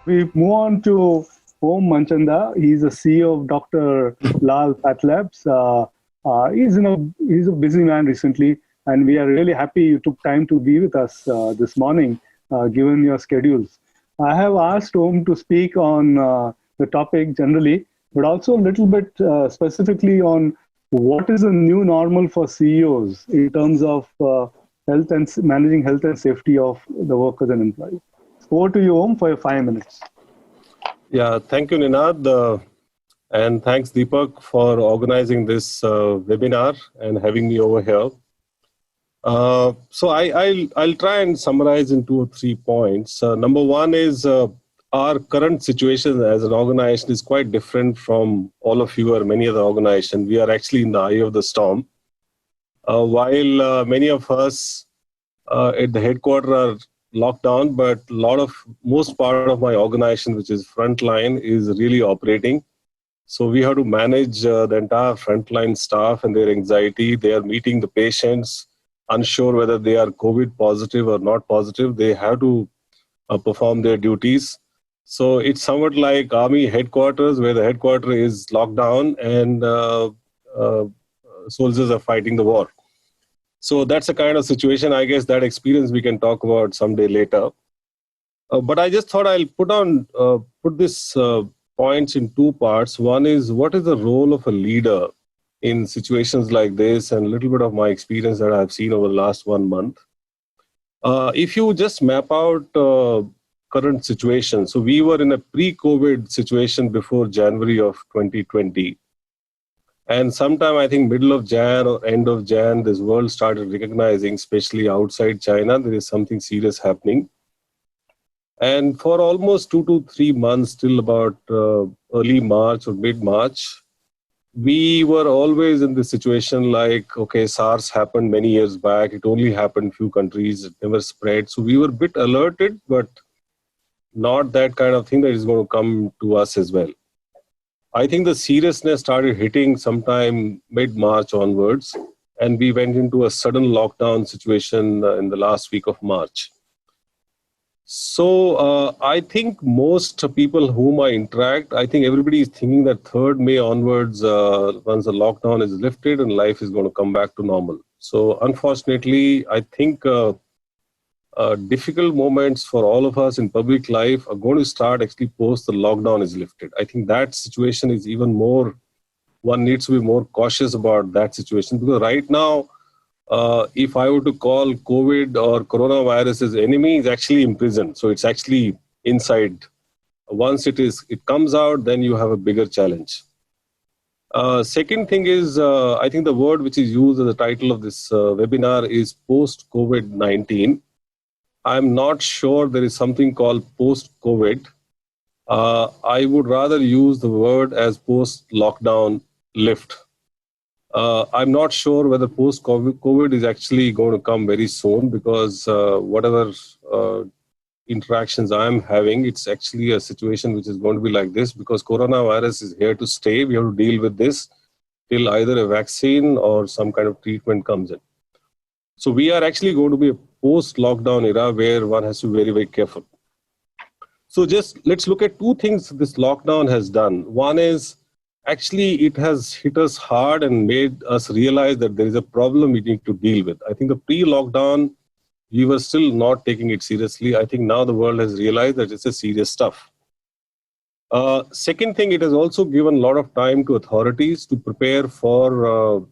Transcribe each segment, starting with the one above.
we move on to Om Manchanda. He's the CEO of Dr. Lal PathLabs. He's a busy man recently, and we are really happy you took time to be with us this morning, given your schedules. I have asked Om to speak on the topic generally, but also a little bit specifically on what is a new normal for CEOs in terms of health and managing health and safety of the workers and employees. Over to you, Om, for your 5 minutes. Yeah, thank you, Ninad. And thanks, Deepak, for organizing this webinar and having me over here. So I'll try and summarize in 2 or 3 points. Number one is our current situation as an organization is quite different from all of you or many other organizations. We are actually in the eye of the storm. While many of us at the headquarters are locked down, but most part of my organization, which is frontline, is really operating. So we have to manage the entire frontline staff and their anxiety. They are meeting the patients, unsure whether they are COVID positive or not positive. They have to perform their duties. So it's somewhat like army headquarters, where the headquarters is locked down and soldiers are fighting the war. So that's a kind of situation. I guess that experience we can talk about someday later. But I just thought I'll put this points in 2 parts. One is, what is the role of a leader in situations like this, and a little bit of my experience that I've seen over the last 1 month. If you just map out current situation, so we were in a pre-COVID situation before January of 2020. And sometime, I think middle of Jan or end of Jan, this world started recognizing, especially outside China, there is something serious happening. And for almost 2 to 3 months, till about early March or mid-March, we were always in this situation like, okay, SARS happened many years back. It only happened in few countries. It never spread. So we were a bit alerted, but not that kind of thing that is going to come to us as well. I think the seriousness started hitting sometime mid-March onwards, and we went into a sudden lockdown situation in the last week of March. So I think most people whom I interact, I think everybody is thinking that 3rd May onwards, once the lockdown is lifted and life is going to come back to normal. So unfortunately, I think difficult moments for all of us in public life are going to start actually post the lockdown is lifted. I think that situation is even more, one needs to be more cautious about that situation, because right now, if I were to call COVID or coronavirus as enemy, it's actually imprisoned. So it's actually inside. Once it comes out, then you have a bigger challenge. Second thing is, I think the word which is used as the title of this webinar is post-COVID-19. I'm not sure there is something called post-COVID. I would rather use the word as post-lockdown lift. I'm not sure whether post-COVID is actually going to come very soon, because whatever interactions I'm having, it's actually a situation which is going to be like this, because coronavirus is here to stay. We have to deal with this till either a vaccine or some kind of treatment comes in. So we are actually going to be a post-lockdown era where one has to be very, very careful. So just let's look at 2 things this lockdown has done. One is, actually, it has hit us hard and made us realize that there is a problem we need to deal with. I think the pre-lockdown, we were still not taking it seriously. I think now the world has realized that it's a serious stuff. Second thing, it has also given a lot of time to authorities to prepare for,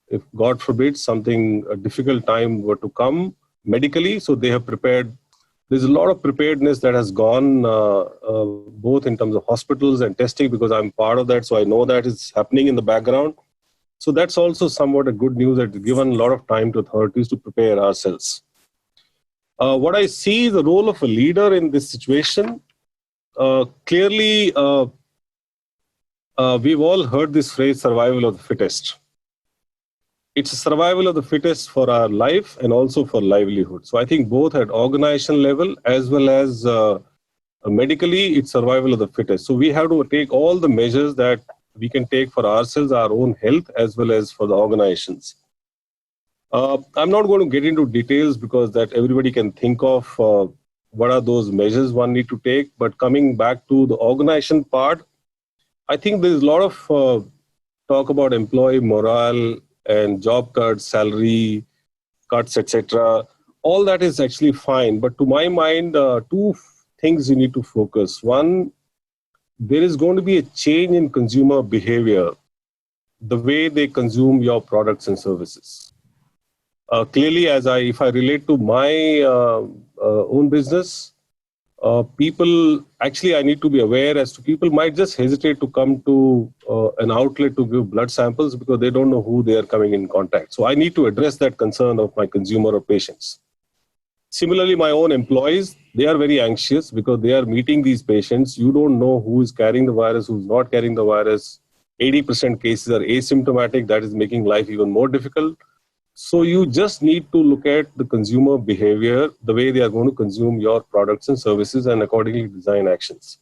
if God forbid, a difficult time were to come medically. So they have prepared. There's a lot of preparedness that has gone, both in terms of hospitals and testing, because I'm part of that. So I know that is happening in the background. So that's also somewhat a good news, that it's given a lot of time to authorities to prepare ourselves. What I see the role of a leader in this situation, clearly, we've all heard this phrase, survival of the fittest. It's a survival of the fittest for our life and also for livelihood. So I think both at organization level as well as medically, it's survival of the fittest. So we have to take all the measures that we can take for ourselves, our own health, as well as for the organizations. I'm not going to get into details, because that everybody can think of what are those measures one need to take. But coming back to the organization part, I think there's a lot of talk about employee morale and job cuts, salary cuts, etc. All that is actually fine. But to my mind, two things you need to focus. One, there is going to be a change in consumer behavior, the way they consume your products and services. Clearly, if I relate to my own business, people, actually, I need to be aware as to people might just hesitate to come to an outlet to give blood samples because they don't know who they are coming in contact. So I need to address that concern of my consumer or patients. Similarly, my own employees, they are very anxious because they are meeting these patients. You don't know who is carrying the virus, who's not carrying the virus. 80% cases are asymptomatic. That is making life even more difficult. So you just need to look at the consumer behavior, the way they are going to consume your products and services, and accordingly design actions.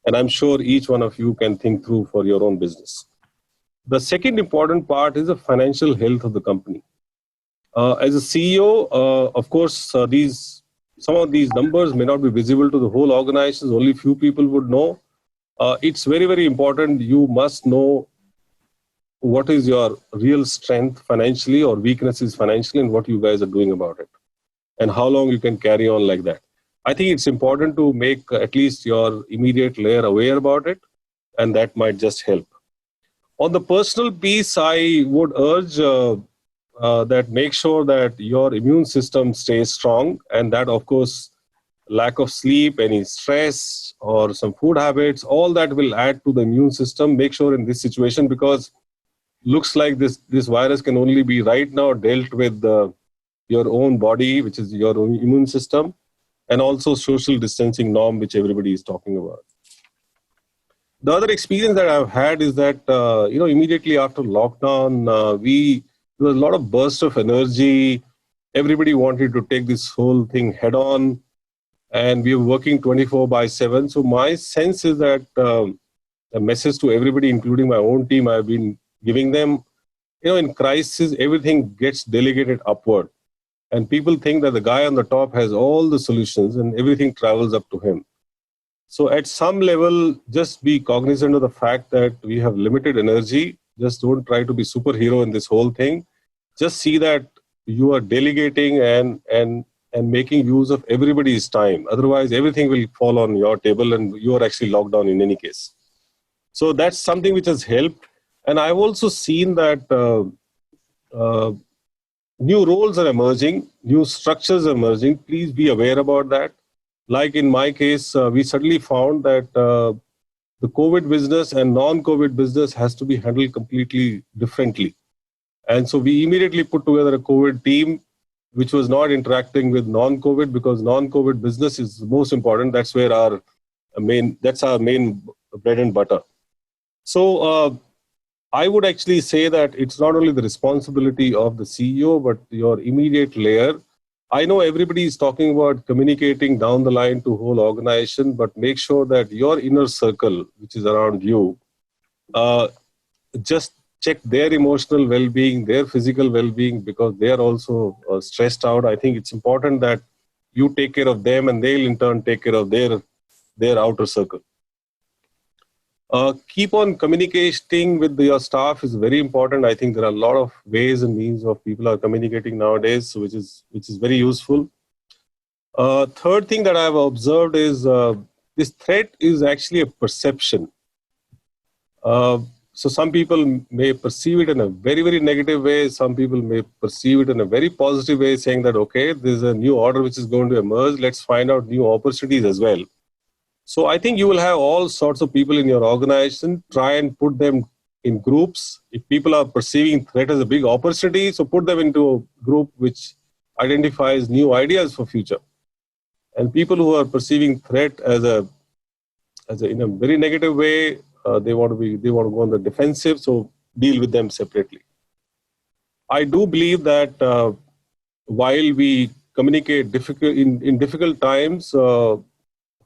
And I'm sure each one of you can think through for your own business. The second important part is the financial health of the company. As a CEO, of course, some of these numbers may not be visible to the whole organization. Only few people would know. It's very, very important. You must know what is your real strength financially or weaknesses financially and what you guys are doing about it and how long you can carry on like that. I think it's important to make at least your immediate layer aware about it, and that might just help. On the personal piece, I would urge that make sure that your immune system stays strong, and that, of course, lack of sleep, any stress or some food habits, all that will add to the immune system. Make sure in this situation, because looks like this virus can only be right now dealt with your own body, which is your own immune system, and also social distancing norm, which everybody is talking about. The other experience that I've had is that, immediately after lockdown, there was a lot of burst of energy. Everybody wanted to take this whole thing head on, and we were working 24/7. So my sense is that a message to everybody, including my own team, I've been giving them, in crisis, everything gets delegated upward. And people think that the guy on the top has all the solutions and everything travels up to him. So at some level, just be cognizant of the fact that we have limited energy. Just don't try to be superhero in this whole thing. Just see that you are delegating and making use of everybody's time. Otherwise, everything will fall on your table and you are actually locked down in any case. So that's something which has helped. And I've also seen that new roles are emerging, new structures are emerging. Please be aware about that. Like in my case, we suddenly found that the COVID business and non-COVID business has to be handled completely differently. And so we immediately put together a COVID team, which was not interacting with non-COVID, because non-COVID business is most important. That's where our main bread and butter. So I would actually say that it's not only the responsibility of the CEO, but your immediate layer. I know everybody is talking about communicating down the line to whole organization, but make sure that your inner circle, which is around you, just check their emotional well-being, their physical well-being, because they are also stressed out. I think it's important that you take care of them and they'll in turn take care of their outer circle. Keep on communicating with your staff is very important. I think there are a lot of ways and means of people are communicating nowadays, which is very useful. Third thing that I've observed is this threat is actually a perception. So some people may perceive it in a very, very negative way. Some people may perceive it in a very positive way, saying that, okay, there's a new order which is going to emerge. Let's find out new opportunities as well. So I think you will have all sorts of people in your organization. Try and put them in groups. If people are perceiving threat as a big opportunity, so put them into a group which identifies new ideas for future. And people who are perceiving threat as in a very negative way, they want to go on the defensive. So deal with them separately. I do believe that while we communicate in difficult times,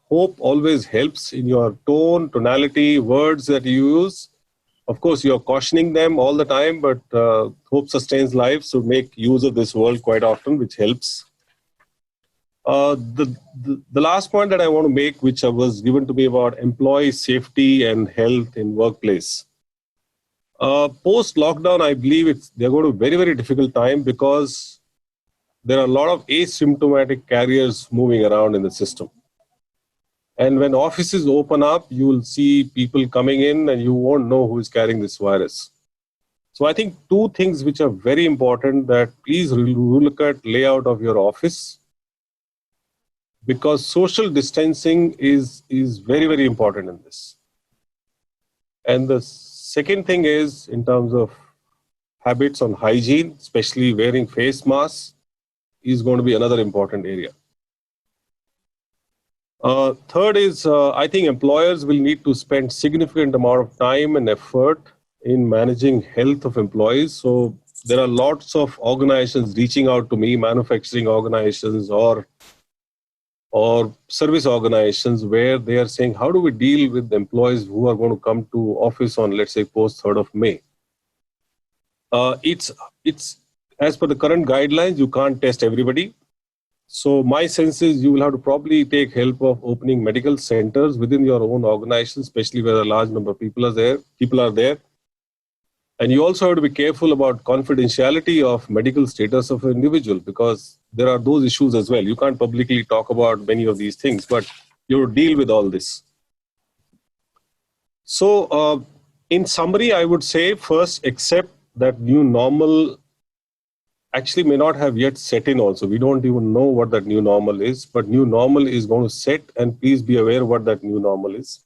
hope always helps in your tone, tonality, words that you use. Of course, you're cautioning them all the time, but hope sustains life. So make use of this world quite often, which helps. The last point that I want to make, which was given to me about employee safety and health in workplace. Post-lockdown, I believe they're going to be a very, very difficult time because there are a lot of asymptomatic carriers moving around in the system. And when offices open up, you will see people coming in and you won't know who is carrying this virus. So I think two things which are very important, that please look at layout of your office, because social distancing is very, very important in this. And the second thing is in terms of habits on hygiene, especially wearing face masks, is going to be another important area. Third is, I think employers will need to spend significant amount of time and effort in managing health of employees. So there are lots of organizations reaching out to me, manufacturing organizations or service organizations, where they are saying, how do we deal with employees who are going to come to office on, let's say, post 3rd of May? It's as per the current guidelines, you can't test everybody. So my sense is you will have to probably take help of opening medical centers within your own organization, especially where a large number of people are there. And you also have to be careful about confidentiality of medical status of an individual, because there are those issues as well. You can't publicly talk about many of these things, but you deal with all this. So in summary, I would say first, accept that new normal actually may not have yet set in also. We don't even know what that new normal is, but new normal is going to set, and please be aware what that new normal is.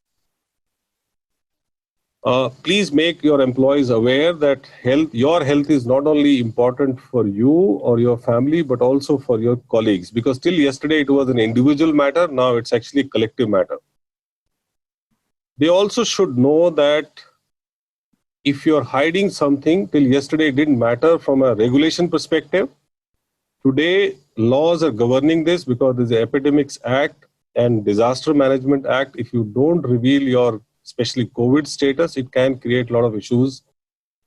Please make your employees aware that your health is not only important for you or your family, but also for your colleagues, because till yesterday it was an individual matter. Now it's actually a collective matter. They also should know that if you're hiding something, till yesterday it didn't matter from a regulation perspective. Today, laws are governing this because there's the Epidemics Act and Disaster Management Act. If you don't reveal your, especially COVID status, it can create a lot of issues,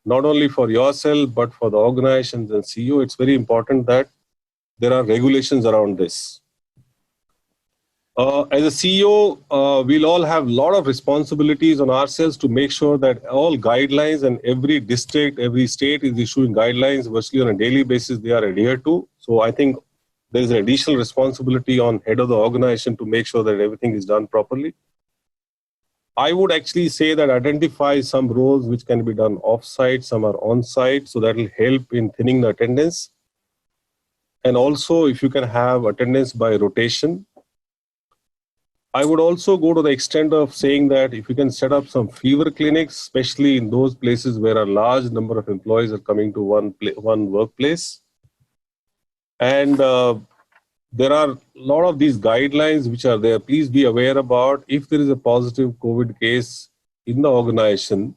not only for yourself, but for the organizations and CEO. It's very important that there are regulations around this. As a CEO, we'll all have a lot of responsibilities on ourselves to make sure that all guidelines, and every district, every state is issuing guidelines virtually on a daily basis, they are adhered to. So I think there is an additional responsibility on head of the organization to make sure that everything is done properly. I would actually say that identify some roles which can be done off-site, some are on-site, so that will help in thinning the attendance. And also, if you can have attendance by rotation. I would also go to the extent of saying that if you can set up some fever clinics, especially in those places where a large number of employees are coming to one workplace. And there are a lot of these guidelines which are there. Please be aware about if there is a positive COVID case in the organization,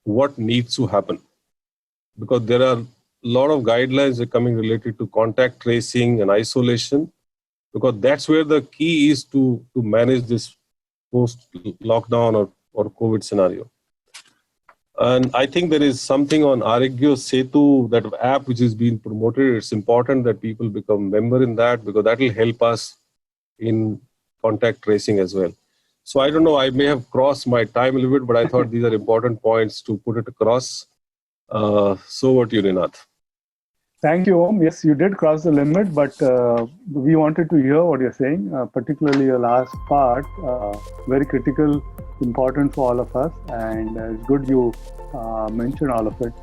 what needs to happen. Because there are a lot of guidelines that are coming related to contact tracing and isolation, because that's where the key is to manage this post-lockdown or COVID scenario. And I think there is something on Arogya Setu, that app which is being promoted. It's important that people become member in that, because that will help us in contact tracing as well. So I don't know, I may have crossed my time a little bit, but I thought these are important points to put it across. So what do you, Rinath? Thank you, Om. Yes, you did cross the limit, but we wanted to hear what you're saying, particularly your last part, very critical, important for all of us, and it's good you mentioned all of it.